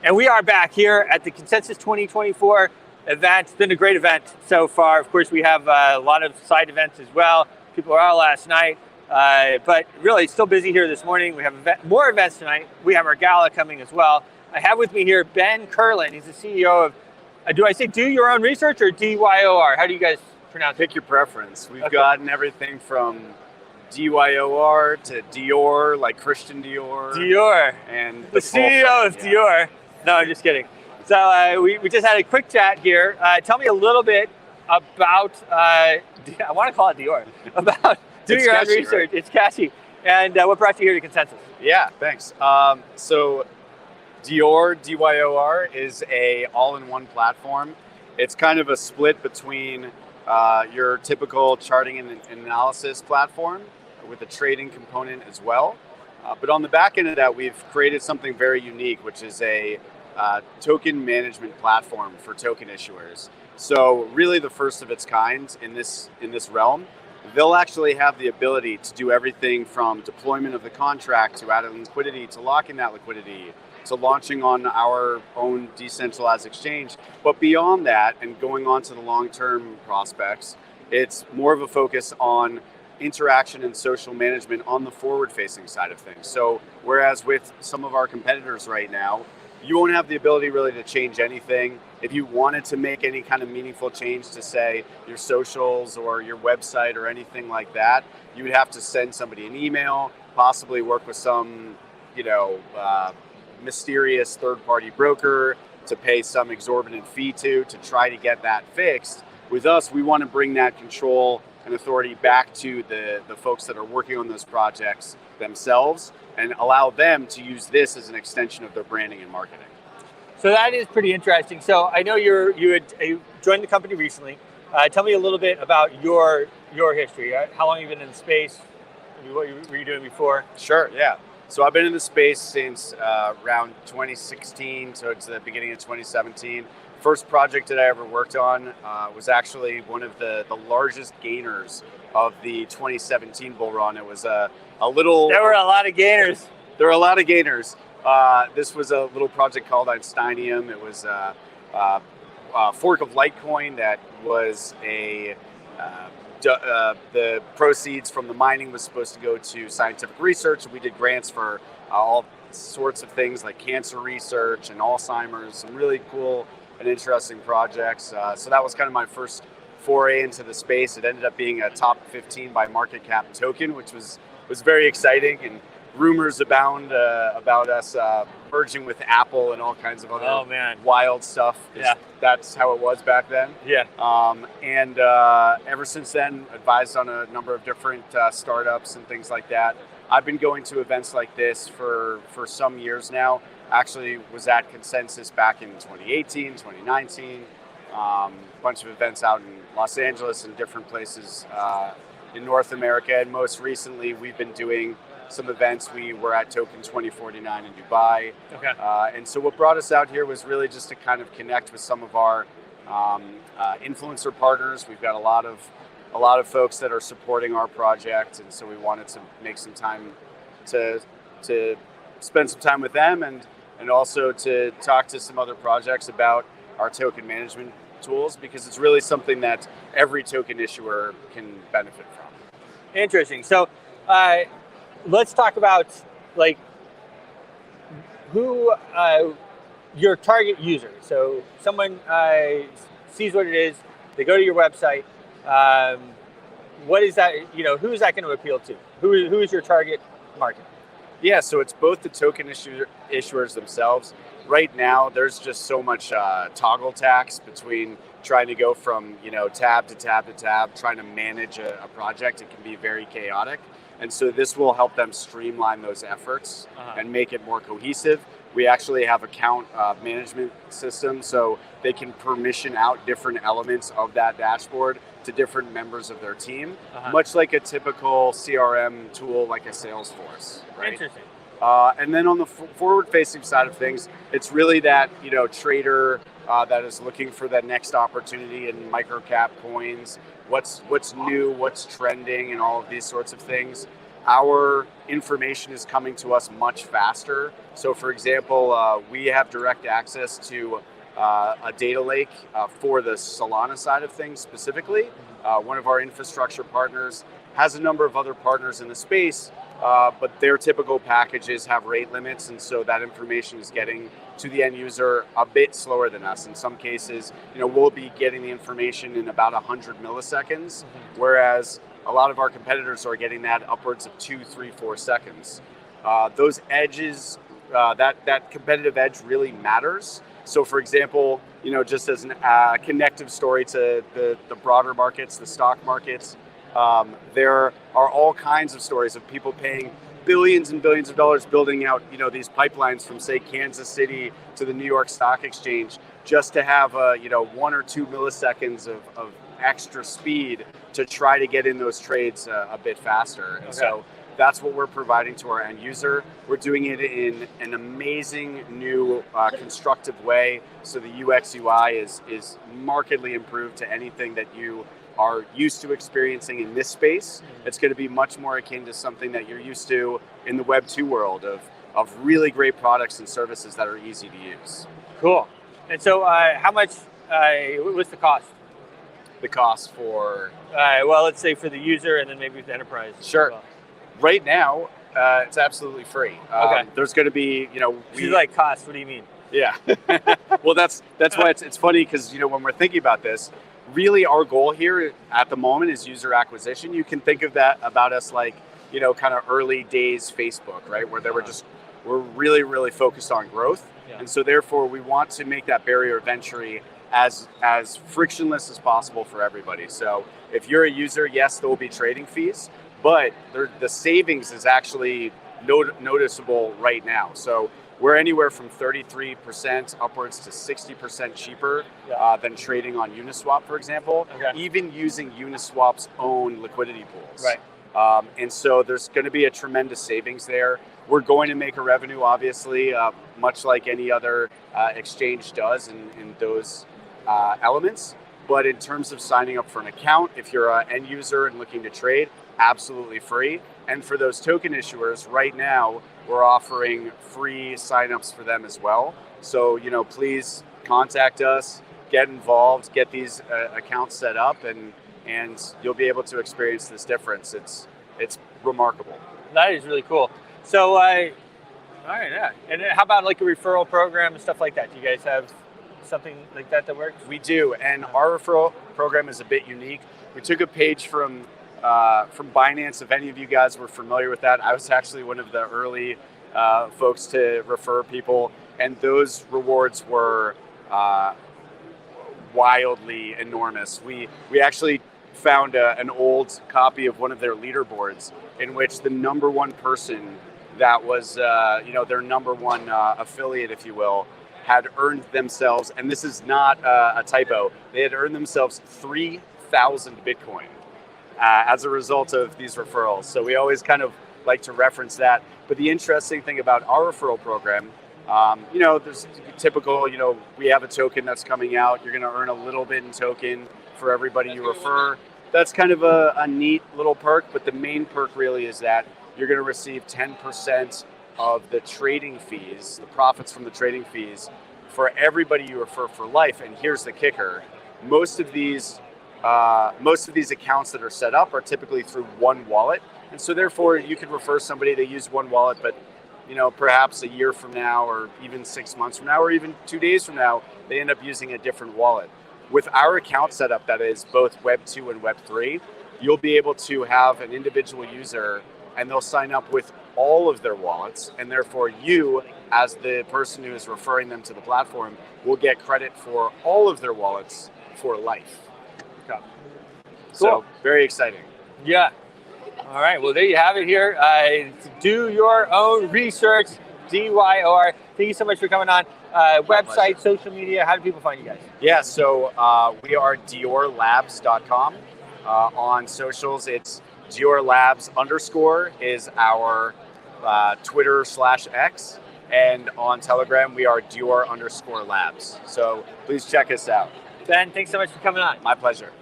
And we are back here at the Consensus 2024 event. It's been a great event so far. Of course, we have a lot of side events as well. People were out last night, but really still busy here this morning. We have more events tonight. We have our gala coming as well. I have with me here Ben Kurland. He's the CEO of, do I say Do Your Own Research or DYOR? How do you guys pronounce it? Pick your preference. We've gotten everything from DYOR to Dior, like Christian Dior. Dior. And the CEO of Dior. No, I'm just kidding. So we just had a quick chat here. Tell me a little bit about, I want to call it Dior, about Do Your Own Research. Right? It's catchy. And what brought you here to Consensus? Yeah, thanks. So Dior, DYOR, is a all-in-one platform. It's kind of a split between your typical charting and analysis platform with a trading component as well. But on the back end of that, we've created something very unique, which is a token management platform for token issuers. So really the first of its kind in this realm. They'll actually have the ability to do everything from deployment of the contract to adding liquidity to locking that liquidity to launching on our own decentralized exchange. But beyond that, and going on to the long-term prospects, it's more of a focus on interaction and social management on the forward-facing side of things. So whereas with some of our competitors right now, you won't have the ability really to change anything. If you wanted to make any kind of meaningful change to, say, your socials or your website or anything like that, you would have to send somebody an email, possibly work with some, mysterious third-party broker to pay some exorbitant fee to try to get that fixed. With us, we want to bring that control and authority back to the folks that are working on those projects themselves and allow them to use this as an extension of their branding and marketing. So that is pretty interesting. So I know you had joined the company recently. Tell me a little bit about your history. How long have you been in the space? What were you doing before? Sure, yeah. So I've been in the space since around 2016, so it's the beginning of 2017. First project that I ever worked on was actually one of the largest gainers of the 2017 bull run. It was a little... There were a lot of gainers. There were a lot of gainers. This was a little project called Einsteinium. It was a fork of Litecoin that was the proceeds from the mining was supposed to go to scientific research. We did grants for all sorts of things like cancer research and Alzheimer's, some really cool and interesting projects. So that was kind of my first foray into the space. It ended up being a top 15 by market cap token, which was very exciting, and rumors abound about us merging with Apple and all kinds of other wild stuff. Yeah. That's how it was back then. Yeah. And ever since then, advised on a number of different startups and things like that. I've been going to events like this for some years now. Actually was at Consensus back in 2018, 2019. Bunch of events out in Los Angeles and different places in North America. And most recently, we've been doing some events. We were at Token 2049 in Dubai. Okay. And so what brought us out here was really just to kind of connect with some of our influencer partners. We've got a lot of folks that are supporting our project, and so we wanted to make some time to spend some time with them and also to talk to some other projects about our token management tools, because it's really something that every token issuer can benefit from. Interesting. So let's talk about who your target user. So someone sees what it is, they go to your website. What is that? Who is that going to appeal to? Who is your target market? Yeah, so it's both the token issuers themselves. Right now, there's just so much toggle tax between trying to go from tab to tab to tab, trying to manage a project. It can be very chaotic. And so this will help them streamline those efforts and make it more cohesive. We actually have account management system, so they can permission out different elements of that dashboard to different members of their team, much like a typical CRM tool like a Salesforce. Right? Interesting. And then on the forward-facing side of things, it's really that trader that is looking for that next opportunity in microcap coins. What's new, what's trending, and all of these sorts of things. our information is coming to us much faster. So for example, we have direct access to a data lake for the Solana side of things specifically. One of our infrastructure partners has a number of other partners in the space, but their typical packages have rate limits, and so that information is getting to the end user a bit slower than us. In some cases, we'll be getting the information in about 100 milliseconds, whereas a lot of our competitors are getting that upwards of 2, 3, 4 seconds. Those edges, that competitive edge really matters. So for example, just as a connective story to the broader markets, the stock markets, there are all kinds of stories of people paying billions and billions of dollars building out, these pipelines from, say, Kansas City to the New York Stock Exchange, just to have 1 or 2 milliseconds of extra speed to try to get in those trades a bit faster. And so that's what we're providing to our end user. We're doing it in an amazing new constructive way. So the UX UI is markedly improved to anything that you are used to experiencing in this space. It's going to be much more akin to something that you're used to in the Web 2 world of really great products and services that are easy to use. Cool. And so how much, what's the cost? The cost for? Well, let's say for the user and then maybe with the enterprise. Sure. Well. Right now, it's absolutely free. There's going to be, like cost, what do you mean? Yeah. Well, that's why it's funny because, when we're thinking about this, really our goal here at the moment is user acquisition. You can think of that about us like, kind of early days Facebook, right? Where we're really, really focused on growth. Yeah. And so therefore we want to make that barrier of entry as frictionless as possible for everybody. So if you're a user, yes, there will be trading fees, but the savings is actually noticeable right now. So we're anywhere from 33% upwards to 60% cheaper than trading on Uniswap, for example, even using Uniswap's own liquidity pools. Right. And so there's going to be a tremendous savings there. We're going to make a revenue, obviously, much like any other exchange does in those elements. But in terms of signing up for an account, if you're an end user and looking to trade, absolutely free. And for those token issuers, right now, we're offering free signups for them as well. So, please contact us, get involved, get these accounts set up, and you'll be able to experience this difference. It's remarkable. That is really cool. So, all right, yeah. And how about like a referral program and stuff like that? Do you guys have something like that works? We do, and our referral program is a bit unique. We took a page from Binance. If any of you guys were familiar with that, I was actually one of the early folks to refer people, and those rewards were wildly enormous. We actually found an old copy of one of their leaderboards in which the number one person that was their number one affiliate, if you will, had earned themselves, and this is not a typo, they had earned themselves 3,000 Bitcoin as a result of these referrals. So we always kind of like to reference that. But the interesting thing about our referral program, there's typical, we have a token that's coming out. You're going to earn a little bit in token for everybody you refer. That's kind of a neat little perk, but the main perk really is that you're going to receive 10% of the trading fees, the profits from the trading fees, for everybody you refer for life. And here's the kicker: most of these accounts that are set up are typically through one wallet, and so therefore you could refer somebody, they use one wallet, but perhaps a year from now, or even 6 months from now, or even 2 days from now, they end up using a different wallet. With our account setup that is both Web 2 and Web 3, you'll be able to have an individual user, and they'll sign up with all of their wallets, and therefore you, as the person who is referring them to the platform, will get credit for all of their wallets for life. Okay. So, cool. Very exciting. Yeah. All right. Well, there you have it here. Do your own research, DYOR. Thank you so much for coming on. Website, social media, how do people find you guys? Yeah, so we are diorlabs.com. On socials, it's diorlabs_ is our Twitter/X. And on Telegram, we are dior_labs. So please check us out. Ben, thanks so much for coming on. My pleasure.